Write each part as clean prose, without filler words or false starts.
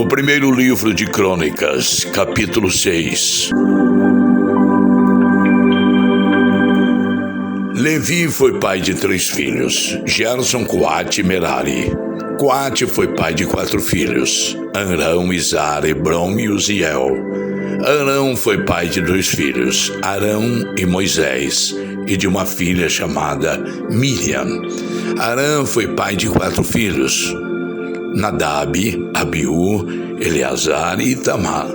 O primeiro livro de Crônicas, capítulo 6. Levi foi pai de 3 filhos, Gerson, Coate e Merari. Coate foi pai de 4 filhos, Amrão, Izar, Hebron e Uziel. Arão foi pai de 2 filhos, Arão e Moisés, e de uma filha chamada Miriam. Arão foi pai de 4 filhos, Nadab, Abiú, Eleazar e Itamar.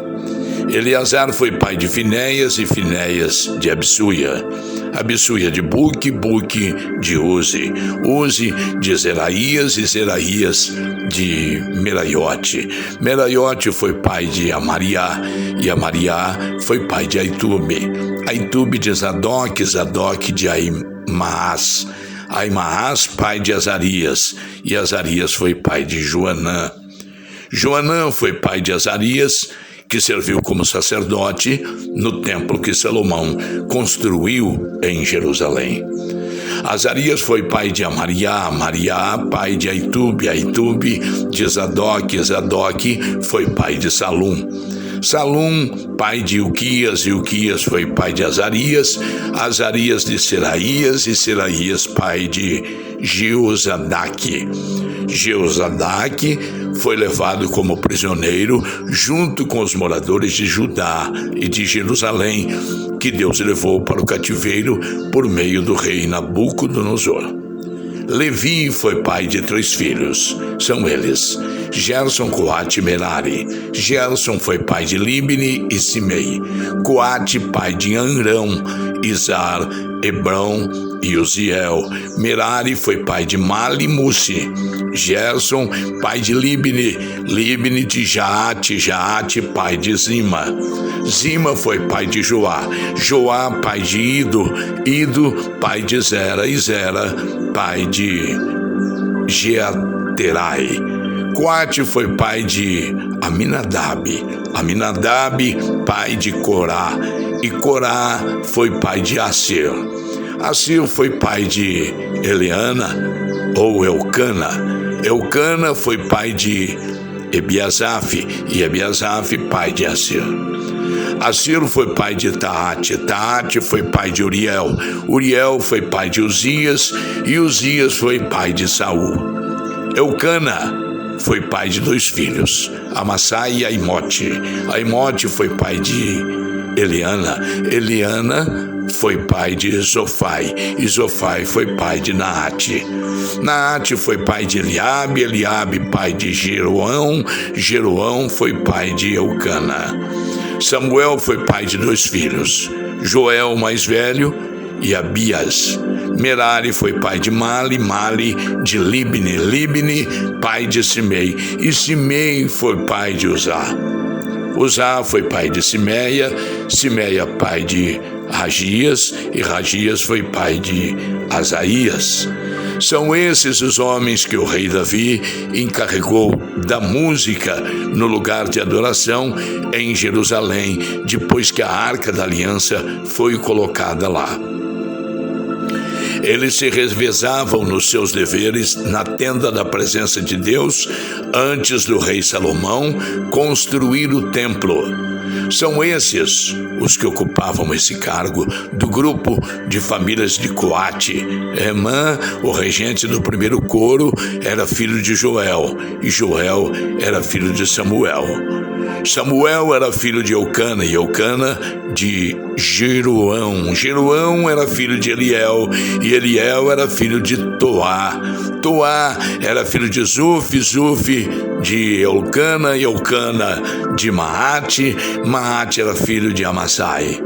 Eleazar foi pai de Finéias e Finéias de Absuia. Absuia de Buque, Buque de Uzi, Uzi de Zeraías e Zeraías de Meraiote. Meraiote foi pai de Amariá e Amariá foi pai de Aitube. Aitube de Zadok, Zadok de Aimaas. Aimaas, pai de Azarias, e Azarias foi pai de Joanã. Joanã foi pai de Azarias, que serviu como sacerdote no templo que Salomão construiu em Jerusalém. Azarias foi pai de Amariá, Amariá, pai de Aitube, Aitube de Zadok, Zadok foi pai de Salum. Salum, pai de Ilquias, Ilquias foi pai de Azarias, Azarias de Seraías e Seraías pai de Jeozadak. Jeozadak foi levado como prisioneiro junto com os moradores de Judá e de Jerusalém, que Deus levou para o cativeiro por meio do rei Nabucodonosor. Levi foi pai de 3 filhos, são eles, Gerson, Coate e Merari. Gerson foi pai de Libni e Simei. Coate, pai de Amrão, Izar, Hebron e Uziel. Merari foi pai de Mali e Musi. Gerson, pai de Libni. Libni de Jaate, Jaate, pai de Zima. Zima foi pai de Joá. Joá, pai de Ido. Ido, pai de Zera. E Zera, pai de Jeaterai. Coate foi pai de Aminadab. Aminadab, pai de Corá. E Corá foi pai de Assir. Assir foi pai de Eliana ou Elcana. Elcana foi pai de Ebiasaf. E Ebiasaf, pai de Assir. Assir foi pai de Taate. Taate foi pai de Uriel. Uriel foi pai de Uzias. E Uzias foi pai de Saul. Eucana foi pai de 2 filhos, Amassai e Aimote. Aimote foi pai de Eliana. Eliana foi pai de Zofai. E Zofai foi pai de Naate. Naate foi pai de Eliabe. Eliabe, pai de Jeroão. Jeroão foi pai de Eucana. Samuel foi pai de 2 filhos, Joel, o mais velho, e Abias. Merari foi pai de Mali, Mali de Libni, Libni, pai de Simei, e Simei foi pai de Uzá. Uzá foi pai de Simeia, Simeia pai de Ragias, e Ragias foi pai de Asaías. São esses os homens que o rei Davi encarregou da música no lugar de adoração em Jerusalém, depois que a Arca da Aliança foi colocada lá. Eles se revezavam nos seus deveres na tenda da presença de Deus antes do rei Salomão construir o templo. São esses os que ocupavam esse cargo do grupo de famílias de Coate. Emã, o regente do primeiro coro, era filho de Joel, e Joel era filho de Samuel. Samuel era filho de Eucana, e Eucana de Jeroão. Jeroão era filho de Eliel, e Eliel era filho de Toá. Toá era filho de Zuf, Zuf de Eucana, e Eucana de Maate. Maate era filho de Amassai.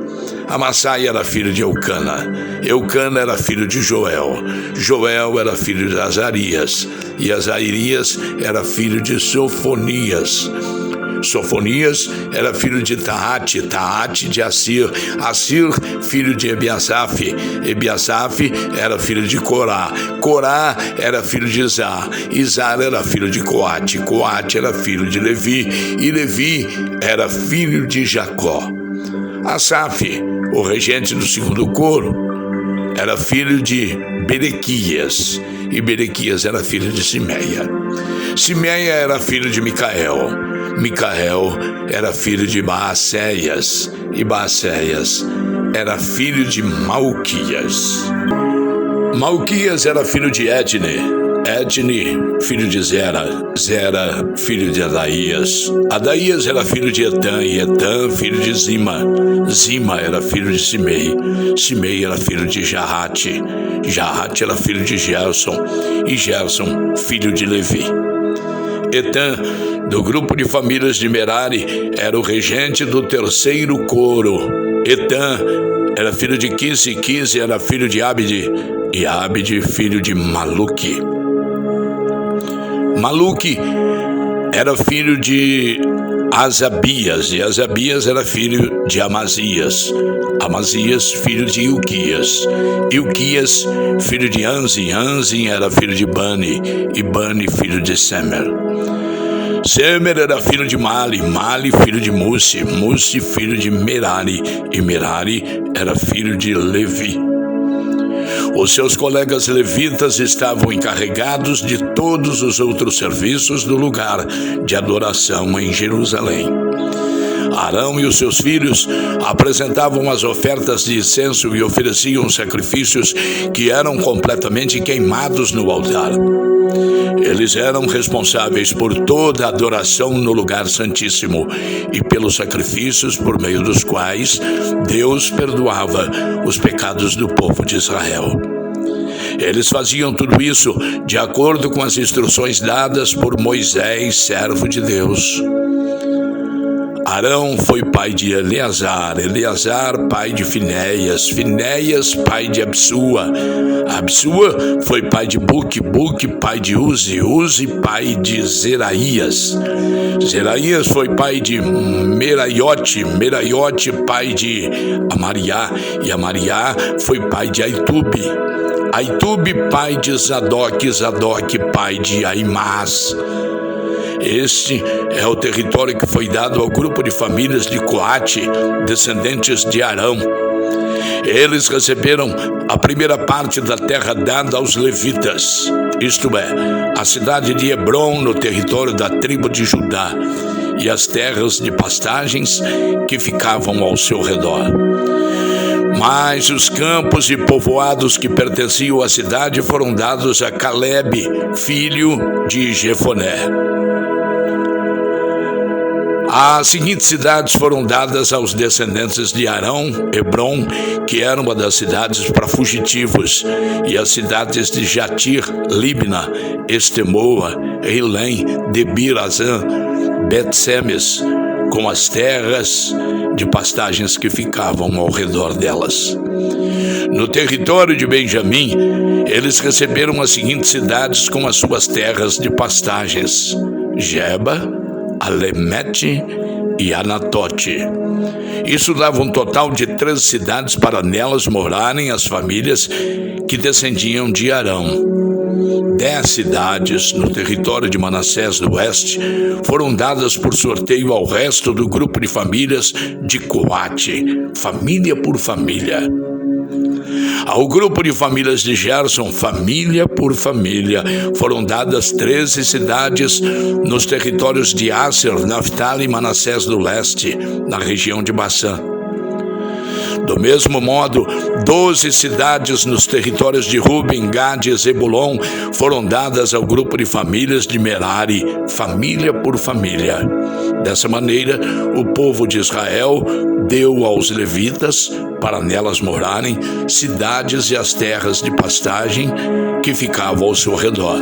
Amassai era filho de Eucana. Eucana era filho de Joel. Joel era filho de Azarias. E Azarias era filho de Sofonias. Sofonias era filho de Taate, Taate de Assir, Assir filho de Ebiasaf, Ebiasaf era filho de Corá, Corá era filho de Izar, Izar era filho de Coate, Coate era filho de Levi, e Levi era filho de Jacó. Asaf, o regente do segundo coro, era filho de Berequias, e Berequias era filho de Simeia. Simeia era filho de Micael. Micael era filho de Baacéias, e Baacéias era filho de Malquias. Malquias era filho de Etne, Etne, filho de Zera, Zera, filho de Adaías. Adaías era filho de Etã, e Etã, filho de Zima. Zima era filho de Simei. Simei era filho de Jahate. Jahate era filho de Gerson, e Gerson, filho de Levi. Etã, do grupo de famílias de Merari, era o regente do terceiro coro. Etã era filho de Quise, e Quise era filho de Abide, e Abide, filho de Maluque. Maluque era filho de Azabias, e Azabias era filho de Amazias. Amazias, filho de Ilquias. Ilquias, filho de Anzin. Anzin era filho de Bani, e Bani, filho de Semer. Semer era filho de Mali, Mali, filho de Musi, Musi, filho de Merari, e Merari era filho de Levi. Os seus colegas levitas estavam encarregados de todos os outros serviços do lugar de adoração em Jerusalém. Arão e os seus filhos apresentavam as ofertas de incenso e ofereciam sacrifícios que eram completamente queimados no altar. Eles eram responsáveis por toda a adoração no lugar santíssimo e pelos sacrifícios por meio dos quais Deus perdoava os pecados do povo de Israel. Eles faziam tudo isso de acordo com as instruções dadas por Moisés, servo de Deus. Arão foi pai de Eleazar, Eleazar pai de Finéias, Finéias pai de Absua, Absua foi pai de Buque, Buque pai de Uzi, Uzi pai de Zeraías, Zeraías foi pai de Meraiote, Meraiote pai de Amariá, e Amariá foi pai de Aitube, Aitube pai de Zadok, Zadok pai de Aimás. Este é o território que foi dado ao grupo de famílias de Coate, descendentes de Arão. Eles receberam a primeira parte da terra dada aos levitas, isto é, a cidade de Hebrom no território da tribo de Judá e as terras de pastagens que ficavam ao seu redor. Mas os campos e povoados que pertenciam à cidade foram dados a Calebe, filho de Jefoné. As seguintes cidades foram dadas aos descendentes de Arão: Hebrom, que era uma das cidades para fugitivos, e as cidades de Jatir, Libna, Estemoa, Rilém, Debir, Azã, Bet-Semes, com as terras de pastagens que ficavam ao redor delas. No território de Benjamim, eles receberam as seguintes cidades com as suas terras de pastagens: Geba, Alemete e Anatote. Isso dava um total de 13 cidades para nelas morarem as famílias que descendiam de Arão. 10 cidades no território de Manassés do Oeste foram dadas por sorteio ao resto do grupo de famílias de Coate, família por família. Ao grupo de famílias de Gerson, família por família, foram dadas 13 cidades nos territórios de Aser, Naftali e Manassés do Leste, na região de Bassã. Do mesmo modo, 12 cidades nos territórios de Ruben, Gade e Zebulon foram dadas ao grupo de famílias de Merari, família por família. Dessa maneira, o povo de Israel deu aos levitas, para nelas morarem, cidades e as terras de pastagem que ficavam ao seu redor.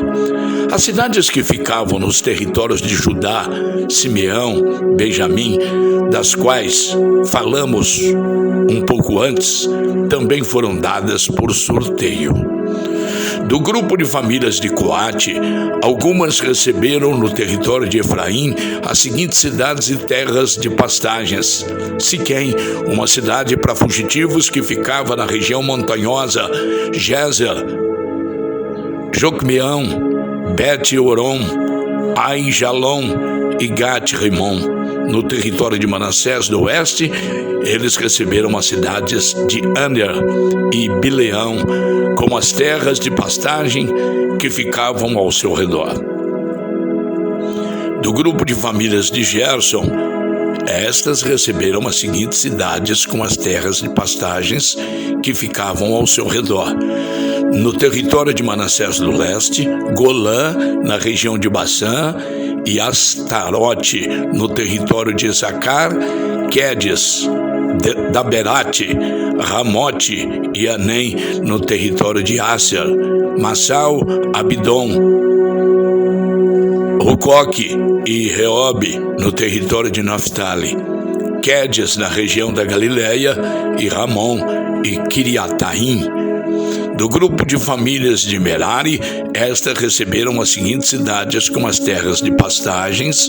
As cidades que ficavam nos territórios de Judá, Simeão, Benjamim, das quais falamos um pouco antes, também foram dadas por sorteio. Do grupo de famílias de Coate, algumas receberam no território de Efraim as seguintes cidades e terras de pastagens: Siquém, uma cidade para fugitivos que ficava na região montanhosa, Gézer, Jocmeão, Bet-Oron, Ai-Jalon e Gat-Rimon. No território de Manassés do Oeste, eles receberam as cidades de Aner e Bileão, com as terras de pastagem que ficavam ao seu redor. Do grupo de famílias de Gerson, estas receberam as seguintes cidades com as terras de pastagens que ficavam ao seu redor. No território de Manassés do Leste, Golã, na região de Bassã, e Astarote, no território de Issacar, Quedes, Daberate, Ramote e Anem, no território de Asser, Massal, Abidom, Rucoque e Reobe, no território de Naphtali, Quedes, na região da Galileia, e Ramon e Kiriataim. Do grupo de famílias de Merari, estas receberam as seguintes cidades com as terras de pastagens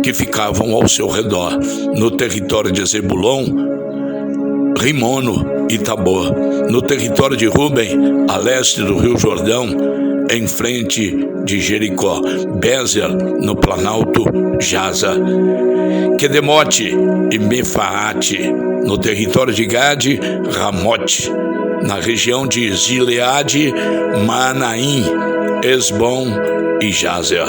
que ficavam ao seu redor. No território de Zebulon, Rimono e Tabor. No território de Ruben, a leste do rio Jordão, em frente de Jericó, Bezer, no planalto Jaza, Quedemote e Mefaate, no território de Gade, Ramote, na região de Gileade, Manaim, Esbom e Jazer.